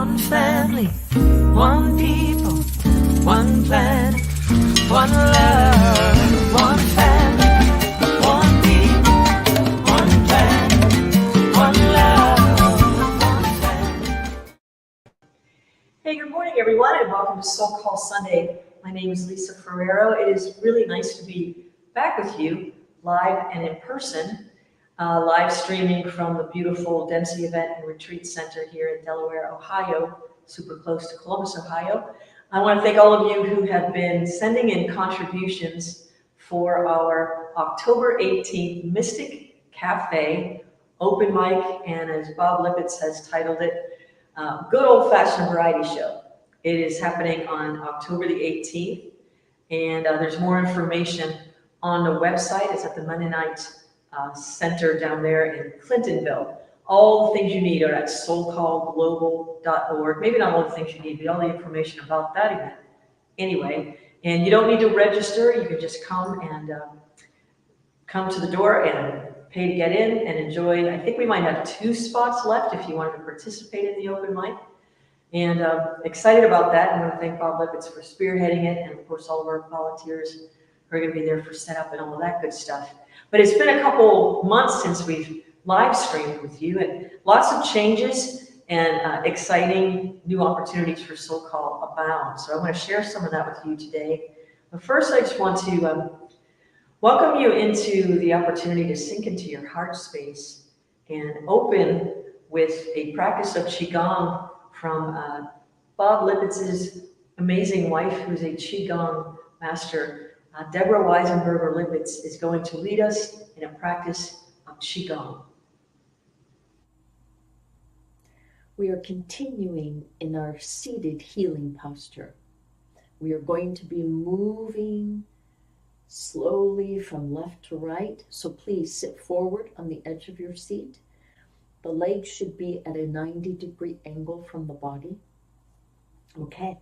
one family, one people, one planet, one love, one family, one people, one planet, one love, one family. Hey, good morning, everyone, and welcome to Soulcall Sunday. My name is Lisa Ferrero. It is really nice to be back with you, live and in person, live streaming from the beautiful Dempsey Event and Retreat Center here in Delaware, Ohio, super close to Columbus, Ohio. I want to thank all of you who have been sending in contributions for our October 18th Mystic Cafe open mic, and as Bob Lipitz has titled it, Good Old-Fashioned Variety Show. It is happening on October the 18th, and there's more information on the website. It's at the Mennonite Center down there in Clintonville. All the things you need are at soulcallglobal.org. Maybe not all the things you need, but all the information about that event anyway. And you don't need to register. You can just come and come to the door and pay to get in and enjoy. I think we might have 2 spots left if you wanted to participate in the open mic. And excited about that. I want to thank Bob Lipitz for spearheading it, and of course all of our volunteers who are going to be there for setup and all of that good stuff. But it's been a couple months since we've live streamed with you, and lots of changes and exciting new opportunities for Soulcall abound. So I want to share some of that with you today. But first, I just want to welcome you into the opportunity to sink into your heart space and open with a practice of Qigong from Bob Lipitz's amazing wife, who's a Qigong master. Deborah Weisenberger Lipitz is going to lead us in a practice of Qigong. We are continuing in our seated healing posture. We are going to be moving slowly from left to right, so please sit forward on the edge of your seat. The legs should be at a 90-degree angle from the body. Okay.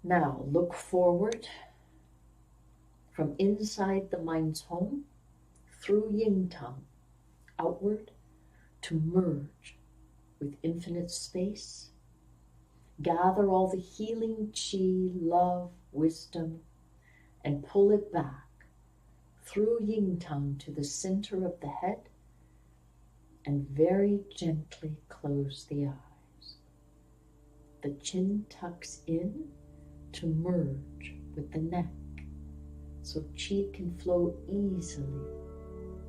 Now look forward from inside the mind's home through yin tongue, outward to merge with infinite space. Gather all the healing chi, love, wisdom, and pull it back through yin tongue to the center of the head, and very gently close the eyes. The chin tucks in to merge with the neck, so chi can flow easily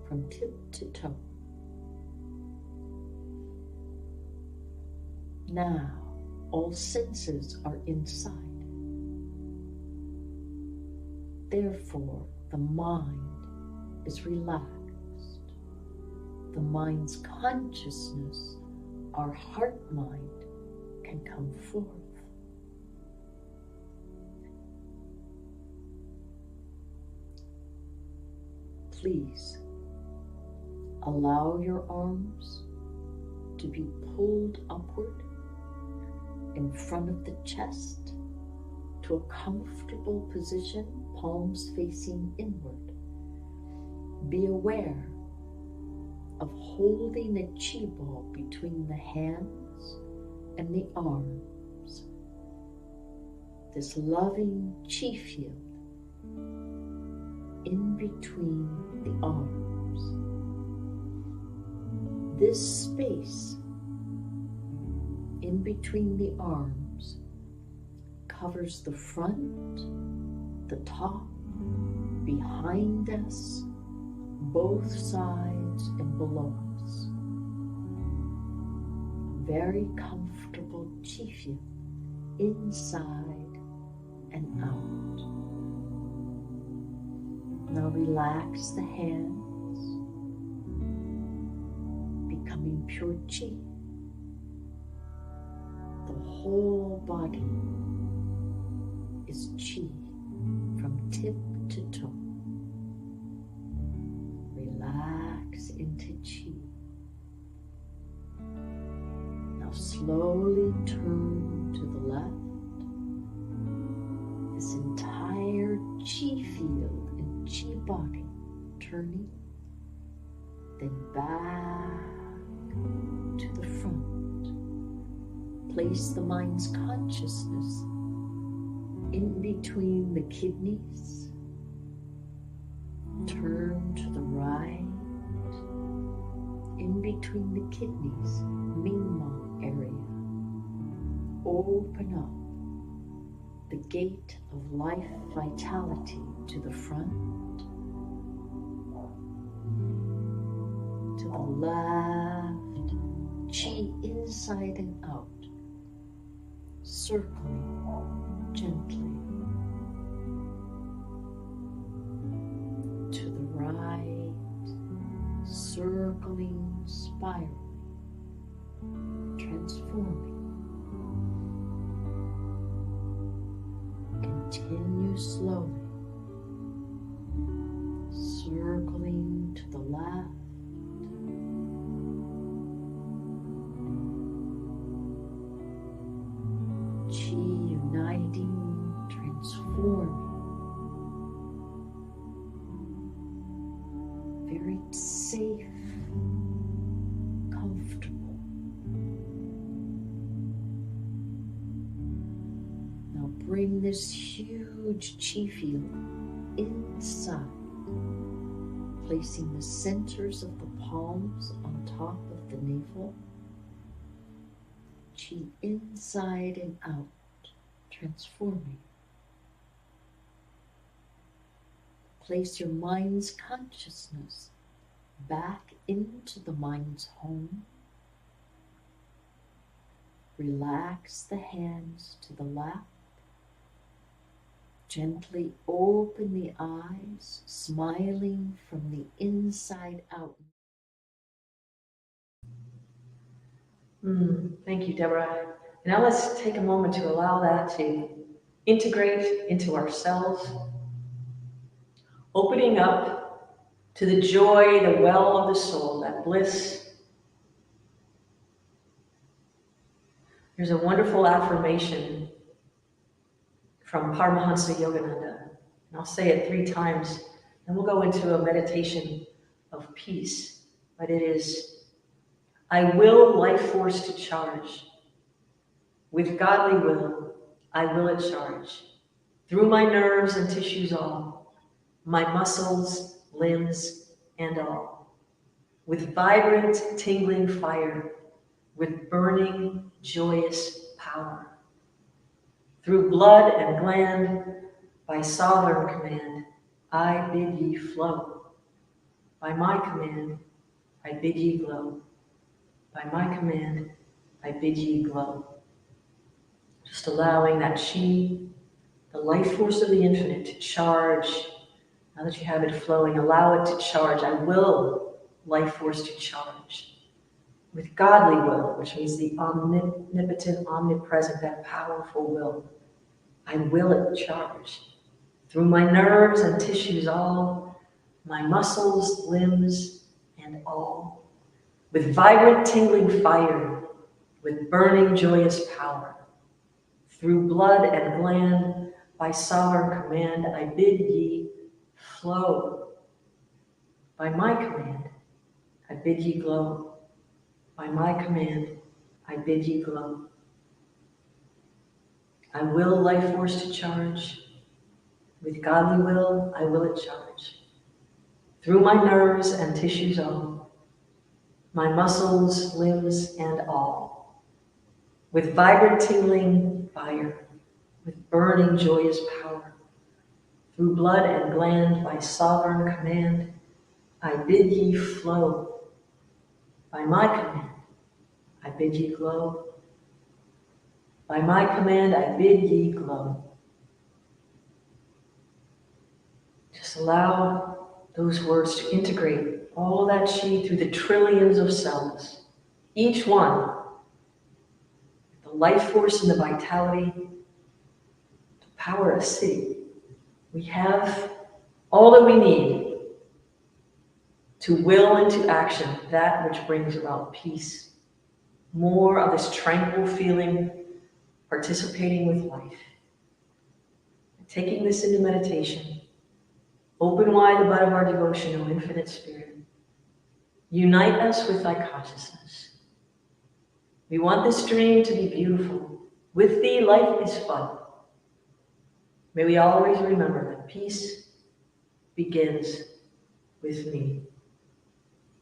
from tip to toe. Now, all senses are inside. Therefore, the mind is relaxed. The mind's consciousness, our heart mind, can come forth. Please allow your arms to be pulled upward in front of the chest to a comfortable position, palms facing inward. Be aware of holding a chi ball between the hands and the arms. This loving chi field in between the arms. This space in between the arms covers the front, the top, behind us, both sides and below us. Very comfortable chi field inside and out. Now relax the hands, becoming pure chi. The whole body is chi from tip to toe. Relax into chi. Now slowly turn to the left. This entire chi field and chi body turning, then back to the front, Place the mind's consciousness in between the kidneys. Turn to the right, in between the kidneys, Mingmong area. Open up the gate of life vitality to the front, to the left, chi inside and out, circling gently to the right, circling, spiraling, transforming. Continue slowly, circling to the left, chi uniting, transforming, very safe, comfortable. Now bring this huge chi field inside, placing the centers of the palms on top of the navel. Chi inside and out, transforming. Place your mind's consciousness back into the mind's home. Relax the hands to the lap. Gently open the eyes, smiling from the inside out. Thank you, Deborah. Now let's take a moment to allow that to integrate into ourselves, opening up to the joy, the well of the soul, that bliss. There's a wonderful affirmation from Paramahansa Yogananda, and I'll say it 3 times, and we'll go into a meditation of peace. But it is, I will life force to charge. With godly will, I will it charge. Through my nerves and tissues all, my muscles, limbs, and all. With vibrant, tingling fire, with burning, joyous power. Through blood and gland, by sovereign command, I bid ye flow. By my command, I bid ye glow. By my command, I bid ye glow. Just allowing that chi, the life force of the infinite, to charge. Now that you have it flowing, allow it to charge. I will life force to charge. With godly will, which means the omnipotent, omnipresent, that powerful will. I will it charge. Through my nerves and tissues all, my muscles, limbs, and all. With vibrant, tingling fire, with burning, joyous power. Through blood and gland, by sovereign command, I bid ye flow. By my command, I bid ye glow. By my command, I bid ye glow. I will life force to charge. With godly will, I will it charge. Through my nerves and tissues all, my muscles, limbs, and all. With vibrant, tingling fire, with burning, joyous power. Through blood and gland, by sovereign command, I bid ye flow. By my command, I bid ye glow. By my command, I bid ye glow. Just allow those words to integrate all that chi through the trillions of cells. Each one, the life force and the vitality to power a city. We have all that we need to will into action that which brings about peace. More of this tranquil feeling, participating with life. Taking this into meditation, open wide the bud of our devotion, O infinite spirit. Unite us with thy consciousness. We want this dream to be beautiful. With thee, life is fun. May we always remember that peace begins with me.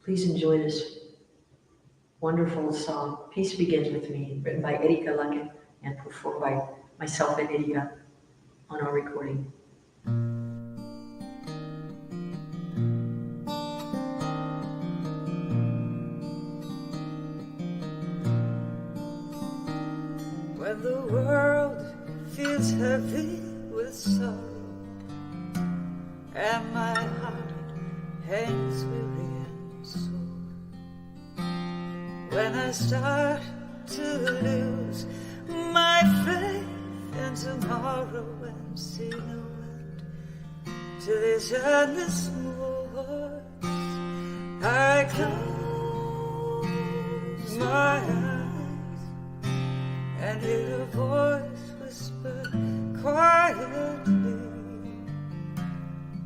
Please enjoy this wonderful song, Peace Begins With Me, written by Erika Luckett and performed by myself and Erika on our recording. When the world feels heavy with sorrow and my heart hangs weary and sore, when I start to lose my faith in tomorrow and see no end to this endless more, I close my eyes and hear a voice whisper quietly,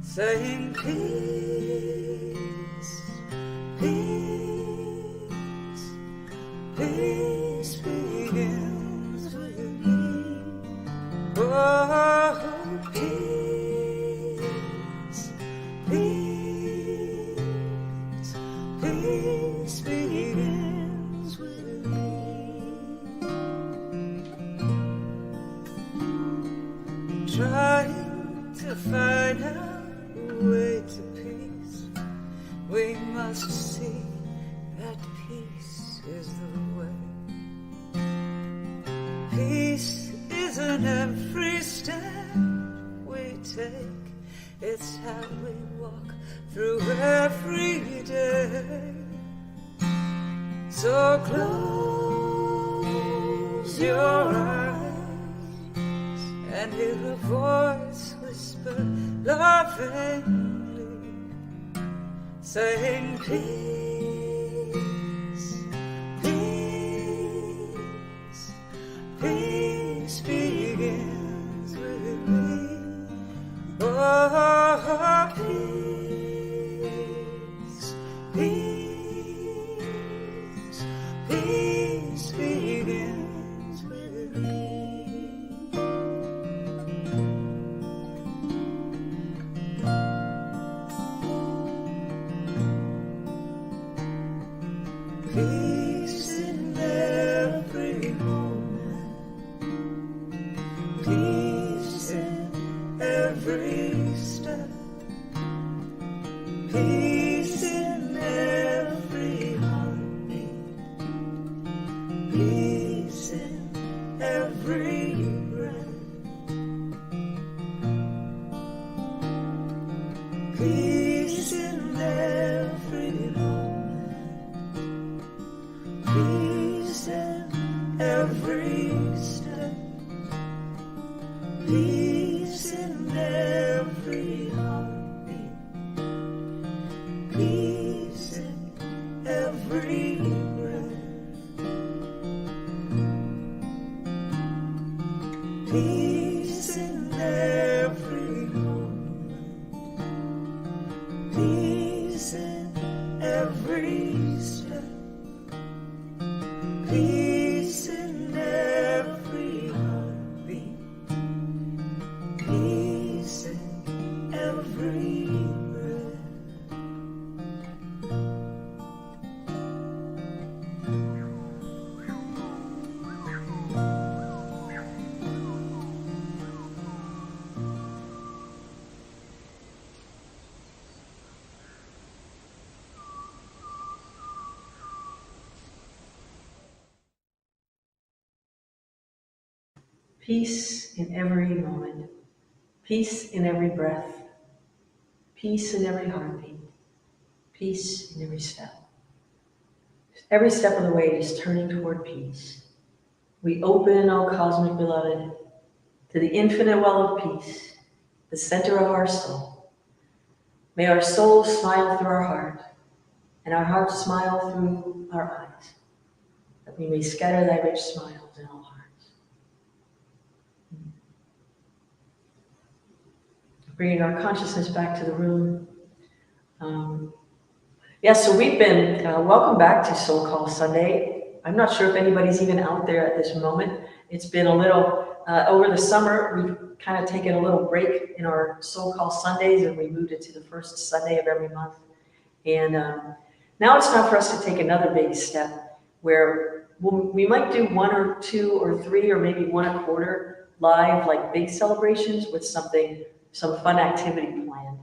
saying peace, peace, peace begins with me. Oh, peace, peace, peace begins with me. Trying to find out a way to peace, we must see that peace is the way. Peace isn't every step we take, it's how we walk through every day. So close your eyes and hear a voice whisper lovingly, saying peace, peace, peace begins with me. Oh, peace, peace, peace begins with me. Peace in every moment, peace in every step, peace in every heartbeat, peace in every breath, peace in every moment, peace in every step, peace in every heartbeat, peace in every breath, peace in every moment, peace in every step, peace in every heartbeat, peace in every breath. Peace in every moment, peace in every breath, peace in every heartbeat, peace in every step. Every step of the way is turning toward peace. We open, O cosmic beloved, to the infinite well of peace, the center of our soul. May our soul smile through our heart, and our heart smile through our eyes, that we may scatter thy rich smiles in all hearts. Bringing our consciousness back to the room. So we've been, welcome back to Soulcall Sunday. I'm not sure if anybody's even out there at this moment. It's been a little, over the summer, we've kind of taken a little break in our Soulcall Sundays, and we moved it to the first Sunday of every month. And now it's time for us to take another big step where we might do 1 or 2 or 3 or maybe 1 a quarter live, like big celebrations with some fun activity planned.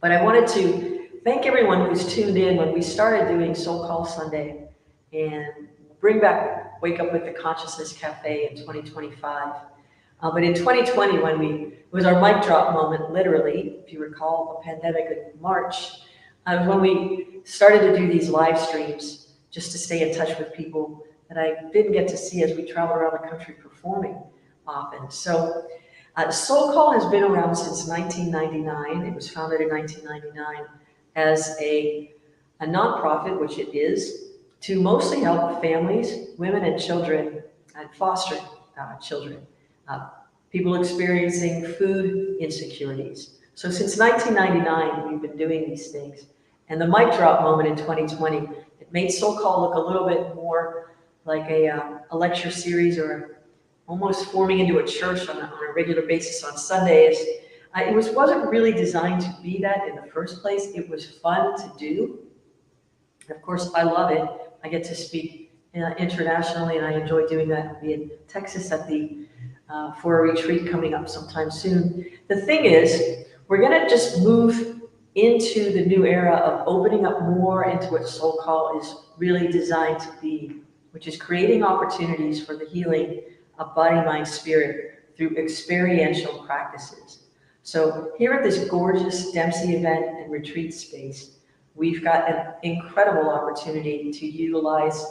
But I wanted to thank everyone who's tuned in when we started doing Soul Call Sunday and bring back Wake Up with the Consciousness Cafe in 2025. But in 2020, it was our mic drop moment, literally, if you recall the pandemic in March, when we started to do these live streams just to stay in touch with people that I didn't get to see as we traveled around the country performing often. So Soulcall has been around since 1999. It was founded in 1999 as a nonprofit, which it is, to mostly help families, women and children, and foster children, people experiencing food insecurities. So since 1999, we've been doing these things. And the mic drop moment in 2020, it made Soulcall look a little bit more like a lecture series or almost forming into a church on a regular basis on Sundays. It wasn't really designed to be that in the first place. It was fun to do. Of course, I love it. I get to speak internationally, and I enjoy doing that. I'll be in Texas for a retreat coming up sometime soon. The thing is, we're going to just move into the new era of opening up more into what Soulcall is really designed to be, which is creating opportunities for the healing of body, mind, spirit through experiential practices. So here at this gorgeous Dempsey event and retreat space, we've got an incredible opportunity to utilize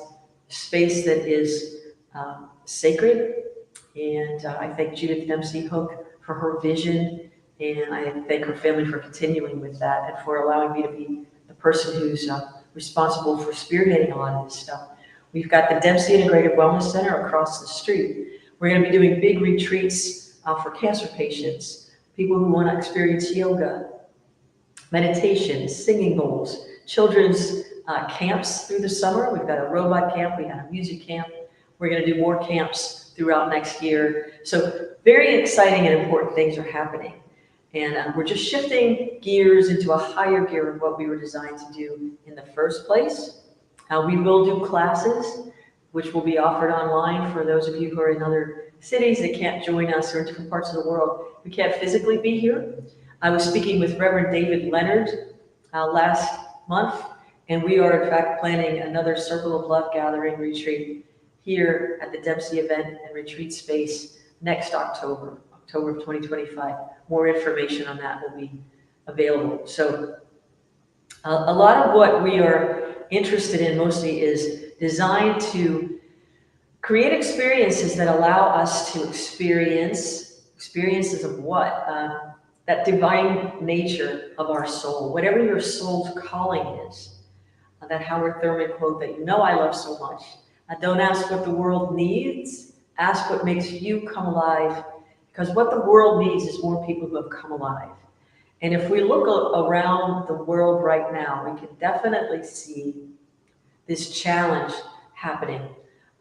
space that is sacred. And I thank Judith Dempsey Hook for her vision, and I thank her family for continuing with that and for allowing me to be the person who's responsible for spearheading a lot of this stuff. We've got the Dempsey Integrated Wellness Center across the street. We're going to be doing big retreats for cancer patients, people who want to experience yoga, meditation, singing bowls, children's camps through the summer. We've got a robot camp, we got a music camp. We're going to do more camps throughout next year. So very exciting and important things are happening. And we're just shifting gears into a higher gear of what we were designed to do in the first place. We will do classes, which will be offered online for those of you who are in other cities that can't join us or in different parts of the world. We can't physically be here. I was speaking with Reverend David Leonard last month, and we are in fact planning another Circle of Love gathering retreat here at the Dempsey event and retreat space next October of 2025. More information on that will be available. So a lot of what we are interested in mostly is designed to create experiences that allow us to experiences of what? That divine nature of our soul, whatever your soul's calling is. That Howard Thurman quote that you know I love so much. Don't ask what the world needs, ask what makes you come alive, because what the world needs is more people who have come alive. And if we look around the world right now, we can definitely see this challenge happening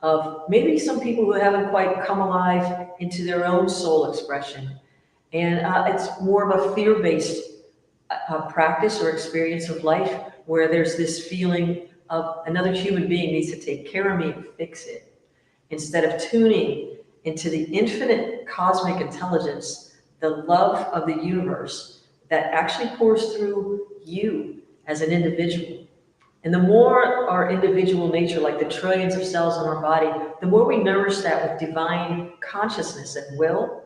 of maybe some people who haven't quite come alive into their own soul expression. And it's more of a fear-based practice or experience of life where there's this feeling of another human being needs to take care of me and fix it, instead of tuning into the infinite cosmic intelligence, the love of the universe that actually pours through you as an individual. And the more our individual nature, like the trillions of cells in our body, the more we nourish that with divine consciousness and will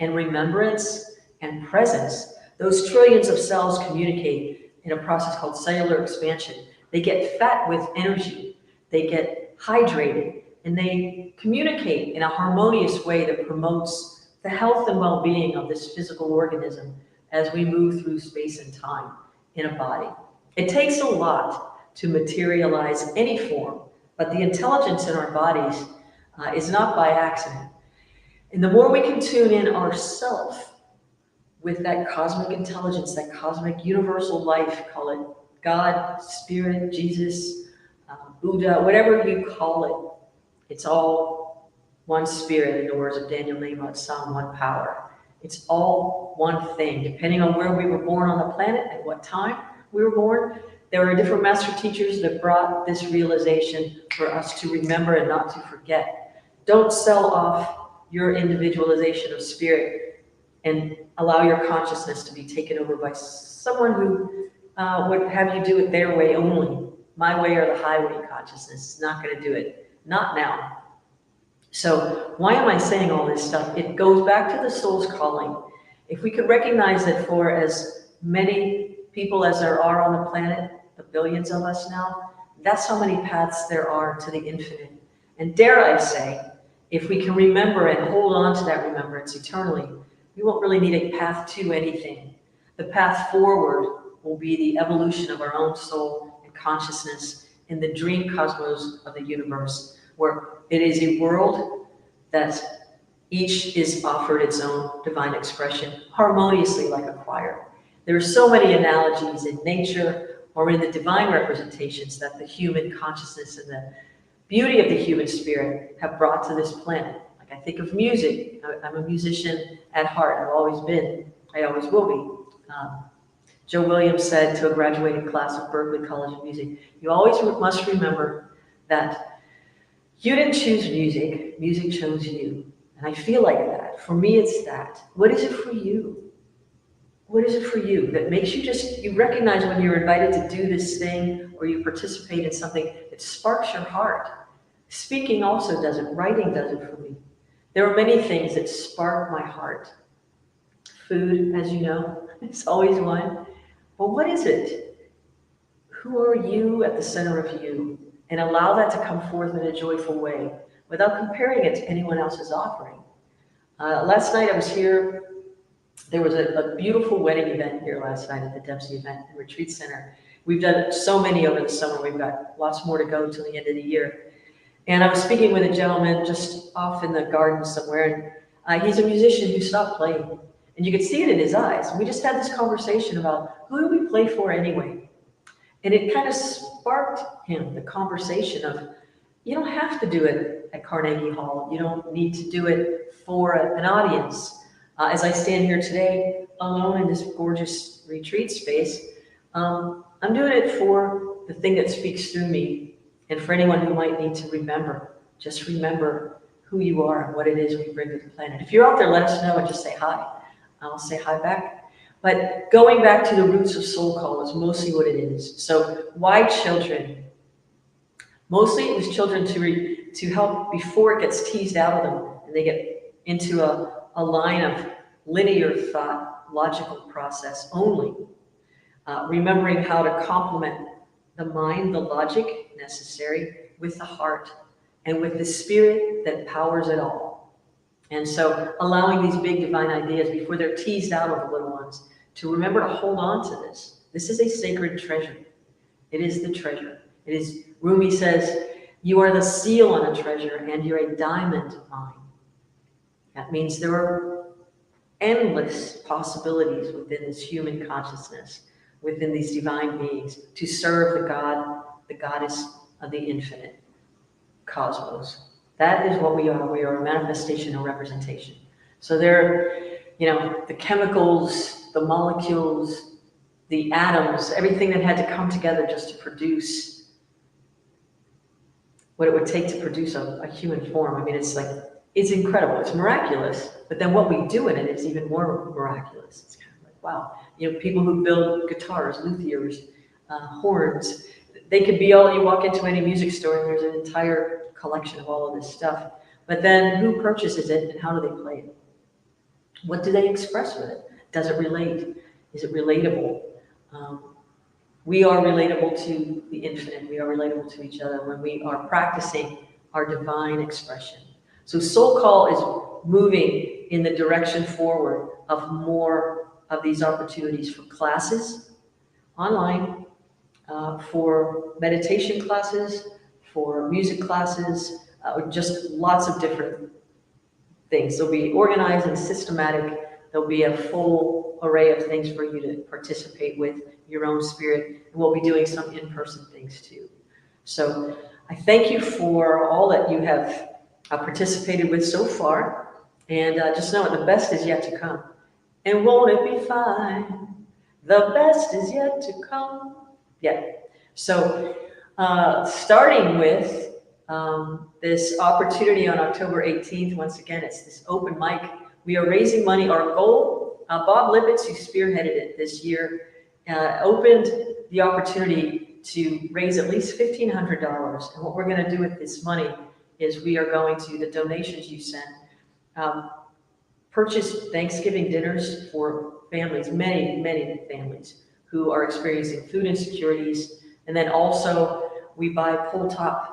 and remembrance and presence, those trillions of cells communicate in a process called cellular expansion. They get fat with energy, they get hydrated, and they communicate in a harmonious way that promotes the health and well-being of this physical organism as we move through space and time in a body. It takes a lot to materialize any form, but the intelligence in our bodies is not by accident. And the more we can tune in ourselves with that cosmic intelligence, that cosmic universal life, call it God, Spirit, Jesus, Buddha, whatever you call it. It's all one spirit, in the words of Daniel Nehemiah, Psalm, one power. It's all one thing. Depending on where we were born on the planet, at what time we were born, there were different master teachers that brought this realization for us to remember and not to forget. Don't sell off your individualization of spirit and allow your consciousness to be taken over by someone who would have you do it their way only. My way or the highway consciousness is not going to do it. Not now. So why am I saying all this stuff? It goes back to the soul's calling. If we could recognize that for as many people as there are on the planet, the billions of us now, that's how many paths there are to the infinite. And dare I say, if we can remember and hold on to that remembrance eternally, we won't really need a path to anything. The path forward will be the evolution of our own soul and consciousness in the dream cosmos of the universe, where it is a world that each is offered its own divine expression harmoniously like a choir. There are so many analogies in nature or in the divine representations that the human consciousness and the beauty of the human spirit have brought to this planet. Like I think of music. I'm a musician at heart. I've always been. I always will be. Joe Williams said to a graduating class of Berklee College of Music, you always must remember that you didn't choose music, music chose you. And I feel like that. For me, it's that. What is it for you? What is it for you that makes you recognize when you're invited to do this thing or you participate in something that sparks your heart. Speaking also does it. Writing does it for me. There are many things that spark my heart. Food, as you know, is always one. But what is it? Who are you at the center of you? And allow that to come forth in a joyful way without comparing it to anyone else's offering. Last night I was here. There was a beautiful wedding event here last night at the Dempsey Event and Retreat Center. We've done so many over the summer. We've got lots more to go till the end of the year. And I was speaking with a gentleman just off in the garden somewhere, and he's a musician who stopped playing. And you could see it in his eyes. We just had this conversation about who do we play for anyway? And it kind of sparked him, the conversation of, you don't have to do it at Carnegie Hall. You don't need to do it for an audience. As I stand here today alone in this gorgeous retreat space, I'm doing it for the thing that speaks through me and for anyone who might need to remember. Just remember who you are and what it is we bring to the planet. If you're out there, let us know and just say hi. I'll say hi back. But going back to the roots of Soulcall is mostly what it is. So why children? Mostly it was children to help before it gets teased out of them and they get into a line of linear thought, logical process only. Remembering how to complement the mind, the logic necessary with the heart and with the spirit that powers it all. And so allowing these big divine ideas before they're teased out of the little ones to remember to hold on to this. This is a sacred treasure. It is the treasure. It is, Rumi says, you are the seal on a treasure and you're a diamond mine. That means there are endless possibilities within this human consciousness, within these divine beings, to serve the God, the goddess of the infinite cosmos. That is what we are. We are a manifestation or representation. So there, the chemicals, the molecules, the atoms, everything that had to come together just to produce what it would take to produce a human form. I mean, it's incredible. It's miraculous. But then what we do in it is even more miraculous. It's kind of like, wow. People who build guitars, luthiers, horns, they could be all, you walk into any music store and there's an entire collection of all of this stuff. But then who purchases it and how do they play it? What do they express with it? Does it relate? Is it relatable? We are relatable to the infinite. We are relatable to each other when we are practicing our divine expression. So Soulcall is moving in the direction forward of more of these opportunities for classes online, for meditation classes, for music classes, just lots of different things. They'll be organized and systematic. There'll be a full array of things for you to participate with your own spirit. And we'll be doing some in-person things too. So I thank you for all that you have participated with so far. And just know the best is yet to come. And won't it be fine? The best is yet to come. Yeah. So starting with this opportunity on October 18th, once again, it's this open mic. We are raising money. Our goal, Bob Lippitz, who spearheaded it this year, opened the opportunity to raise at least $1,500. And what we're going to do with this money is we are going to, the donations you send, purchase Thanksgiving dinners for families, many families who are experiencing food insecurities. And then also we buy pull top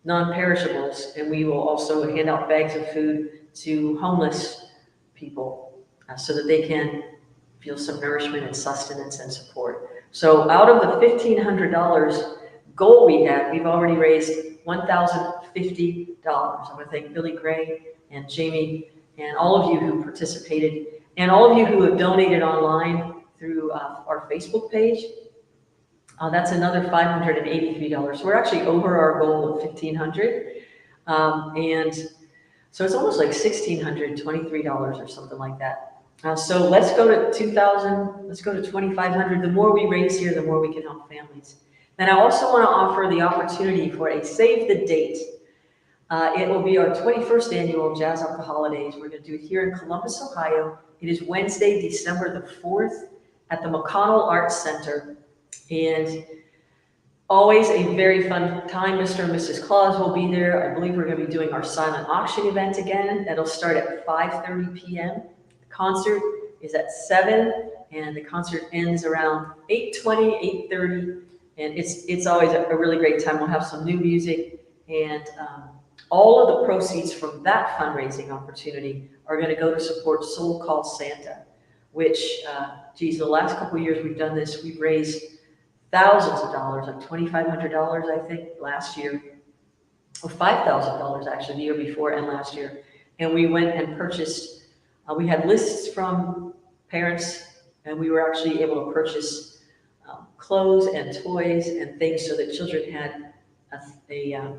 non-perishables, and we will also hand out bags of food to homeless people so that they can feel some nourishment and sustenance and support. So out of the $1,500 goal we had, we've already raised $1,050. I want to thank Billy Gray and Jamie and all of you who participated and all of you who have donated online through our Facebook page. That's another $583. So we're actually over our goal of $1,500. And so it's almost like $1,623 or something like that. So let's go to 2,000, let's go to 2,500. The more we raise here, the more we can help families. And I also want to offer the opportunity for a save the date. It will be our 21st annual Jazz Up the Holidays. We're going to do it here in Columbus, Ohio. It is Wednesday, December the 4th at the McConnell Arts Center. And always a very fun time. Mr. and Mrs. Claus will be there. I believe we're going to be doing our silent auction event again. That'll start at 5:30 p.m. The concert is at 7, and the concert ends around 8:20, 8:30. And it's always a really great time. We'll have some new music, and all of the proceeds from that fundraising opportunity are going to go to support Soulcall Santa, which, geez, the last couple of years we've done this, we've raised thousands of dollars, like $2,500, I think, last year, or $5,000 actually, the year before and last year. And we went and purchased, we had lists from parents, and we were actually able to purchase clothes and toys and things so that children had a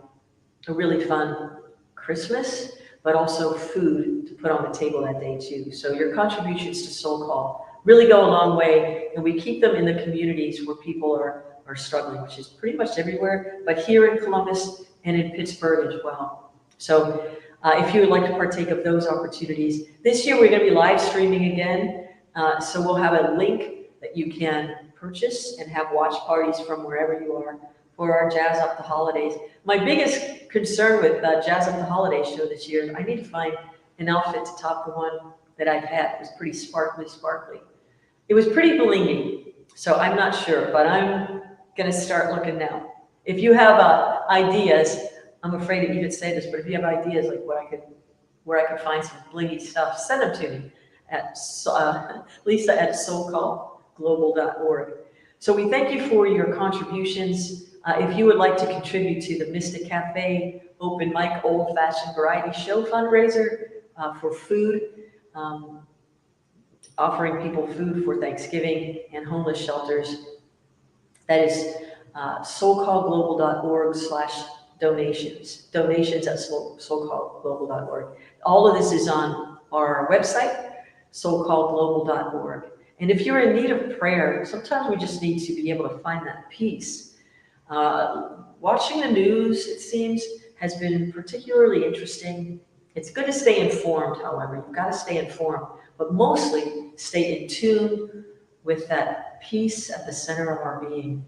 really fun Christmas, but also food to put on the table that day too. So your contributions to Soul Call really go a long way, and we keep them in the communities where people are struggling, which is pretty much everywhere, but here in Columbus and in Pittsburgh as well. So if you would like to partake of those opportunities, this year we're going to be live streaming again. So we'll have a link that you can purchase and have watch parties from wherever you are for our Jazz Up the Holidays. My biggest concern with Jazz Up the Holidays show this year is I need to find an outfit to top the one that I've had. It was pretty sparkly. It was pretty blingy, so I'm not sure, but I'm going to start looking now. If you have ideas, I'm afraid to even say this, but if you have ideas like where I could find some blingy stuff, send them to me at Lisa at soulcallglobal.org. So we thank you for your contributions. If you would like to contribute to the Mystic Cafe Open Mic Old Fashioned Variety Show fundraiser for food, offering people food for Thanksgiving and homeless shelters, that is soulcallglobal.org/donations. Donations at soulcallglobal.org. All of this is on our website, soulcallglobal.org. And if you're in need of prayer, sometimes we just need to be able to find that peace. Watching the news, it seems, has been particularly interesting. It's good to stay informed, however. You've got to stay informed, but mostly stay in tune with that peace at the center of our being.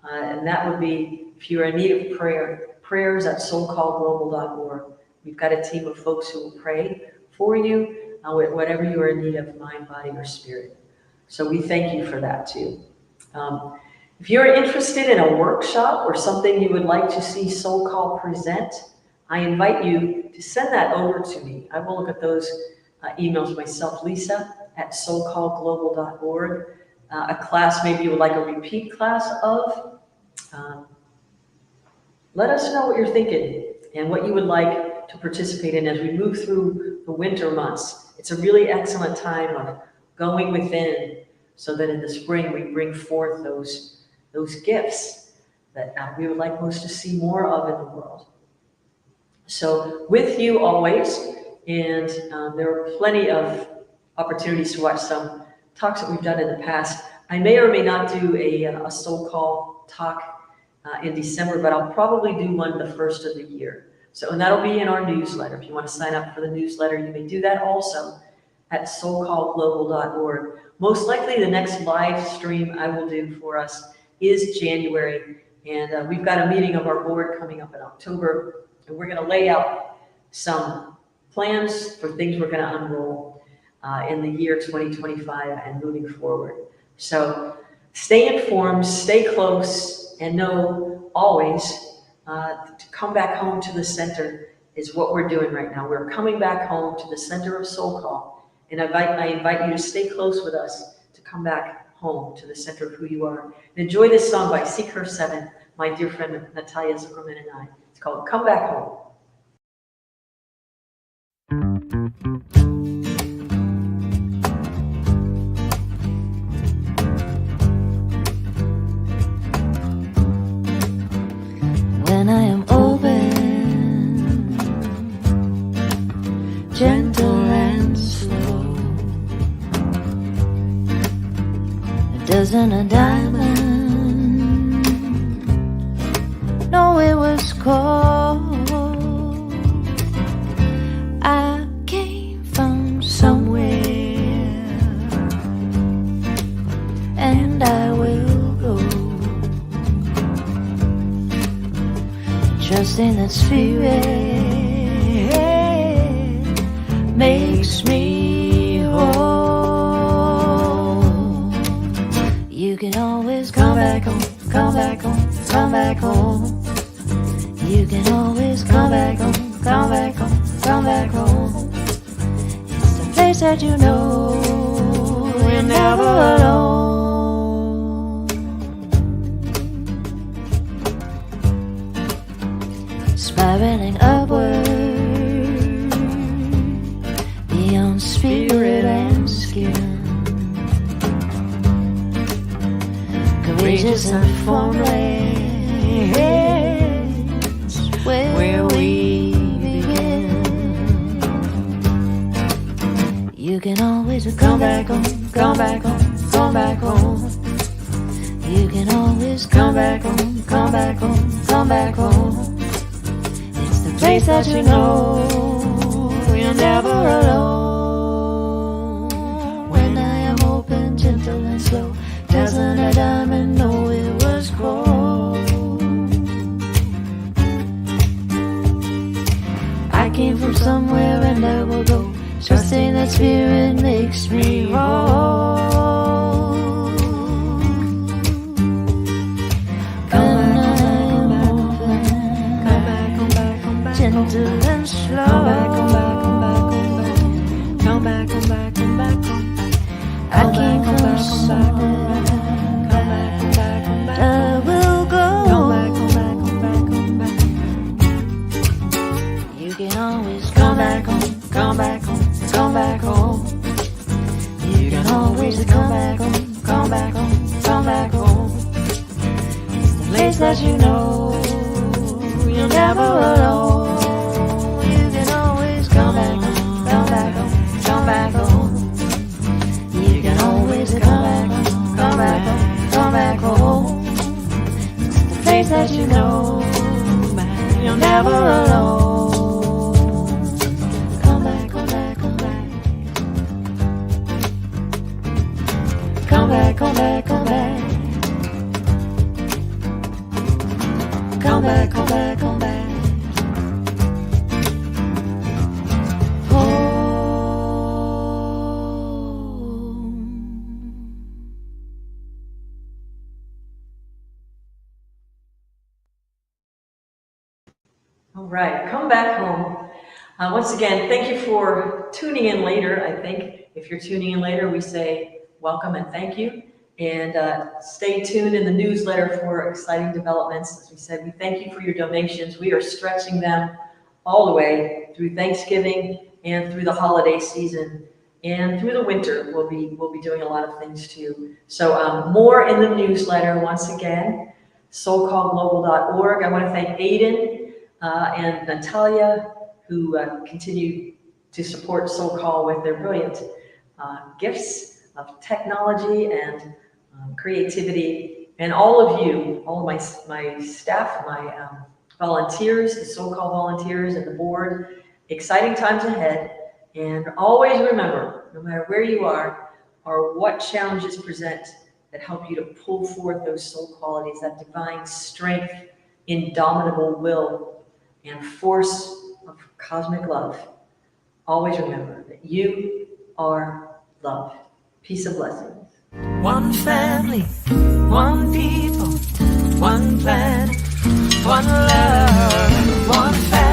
And that would be, if you're in need of prayer, prayers at soulcallglobal.org. We've got a team of folks who will pray for you, whatever you are in need of, mind, body, or spirit. So we thank you for that too. If you're interested in a workshop or something you would like to see Soul Call present, I invite you to send that over to me. I will look at those emails myself, Lisa at soulcallglobal.org. A class maybe you would like a repeat class of. Let us know what you're thinking and what you would like to participate in as we move through the winter months. It's a really excellent time of going within so that in the spring we bring forth those gifts that we would like most to see more of in the world. So with you always, and there are plenty of opportunities to watch some talks that we've done in the past. I may or may not do a soul call talk in December, but I'll probably do one the first of the year. So, and that'll be in our newsletter. If you want to sign up for the newsletter, you may do that also at soulcallglobal.org. Most likely the next live stream I will do for us is January. And we've got a meeting of our board coming up in October, and we're going to lay out some plans for things we're going to unroll in the year 2025 and moving forward. So stay informed, stay close, and know always to come back home to the center is what we're doing right now. We're coming back home to the center of Soulcall, and I invite you to stay close with us to come back home to the center of who you are. And enjoy this song by Seek Her 7, my dear friend Natalia Zimmerman and I. It's called Come Back Home. When I am open, gentle and slow, a dozen of diamonds, no, it was cold. I came from somewhere, and I will go, trusting that spirit makes me whole. You can always come back home, come back home, come back home. You can always come back home, come back home, come back home. It's the place that you know you're never alone. Spiraling upward beyond spirit and skin, courageous and formless, where we begin. You can always come back home, come back home, come back home. You can always come back home, come back home, come back home. It's the place that you know you're never alone. When I am open, gentle and slow, doesn't a diamond know it was cold? I came from somewhere and I will go, trusting that spirit makes me whole. Gentle and slow. Come back, come back, come back, come back. Come back, come back, come back, come back. I came from somewhere. Come back, come back, come back. I will go. Come back, come back, come back, come back. You can always come back home, come back home, come back home. You can always come back home, come back home, come back home. It's the place that you know you're never alone. Come back home, come back home, come back home. You can always come back home, come back home, come back home. It's the place that you know you're never alone. Come back, come back, come back. Come back, come back, come back. Come back, come back, come back. All right, come back home. Once again, thank you for tuning in later. I think if you're tuning in later, we say welcome and thank you. And stay tuned in the newsletter for exciting developments. As we said, we thank you for your donations. We are stretching them all the way through Thanksgiving and through the holiday season and through the winter. We'll be doing a lot of things too. So more in the newsletter once again. soulcallglobal.org. I want to thank Aiden and Natalia, who continue to support Soulcall with their brilliant gifts of technology and creativity, and all of you, all of my staff, my volunteers, the Soulcall volunteers and the board. Exciting times ahead, and always remember, no matter where you are or what challenges present, that help you to pull forth those soul qualities, that divine strength, indomitable will, and force of cosmic love. Always remember that you are loved. Peace and blessings. One family, one people, one planet, one love, one family.